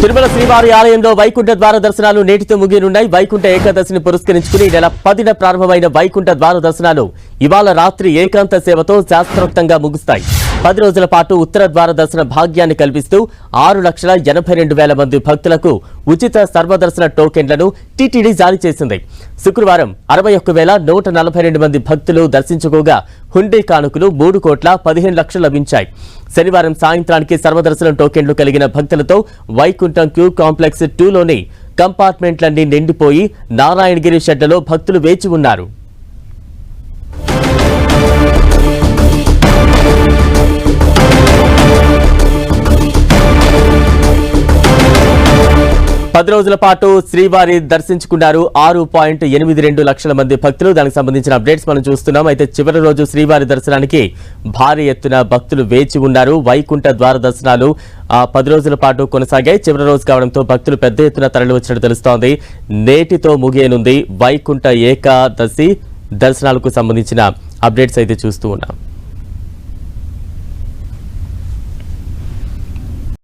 తిరుమల శ్రీవారి ఆలయంలో వైకుంఠ ద్వార దర్శనాలు నేటితో ముగియనున్నాయి. వైకుంఠ ఏకాదశిని పురస్కరించుకుని నెల 10న ప్రారంభమైన వైకుంఠ ద్వార దర్శనాలు ఇవాళ రాత్రి ఏకాంత సేవతో శాస్త్రోక్తంగా ముగుస్తాయి. 10 రోజుల పాటు ఉత్తర ద్వార దర్శన భాగ్యాన్ని కల్పిస్తూ 6,82,000 మంది భక్తులకు ఉచిత సర్వదర్శన టోకెన్లను టీటీడీ జారీ చేసింది. శుక్రవారం 61,142 మంది భక్తులు దర్శించుకోగా హుండీ కానుకలు 3,15,00,000 లభించాయి. శనివారం సాయంత్రానికి సర్వదర్శనం టోకెన్లు కలిగిన భక్తులతో వైకుంఠం క్యూ కాంప్లెక్స్ 2లోని కంపార్ట్మెంట్లన్నీ నిండిపోయి నారాయణగిరి షెడ్లలో భక్తులు వేచి ఉన్నారు. పది రోజుల పాటు శ్రీవారి దర్శించుకున్నారు 6.82 లక్షల మంది భక్తులు. దానికి సంబంధించిన అప్డేట్స్ మనం చూస్తున్నాం. అయితే చివరి రోజు శ్రీవారి దర్శనానికి భారీ ఎత్తున భక్తులు వేచి ఉన్నారు. వైకుంఠ ద్వార దర్శనాలు 10 రోజుల పాటు కొనసాగాయి. చివరి రోజు కావడంతో భక్తులు పెద్ద ఎత్తున తరలి వచ్చినట్టు తెలుస్తోంది. నేటితో ముగియనుంది వైకుంఠ ఏకాదశి దర్శనాలకు సంబంధించిన అప్డేట్స్ అయితే చూస్తూ ఉన్నాం.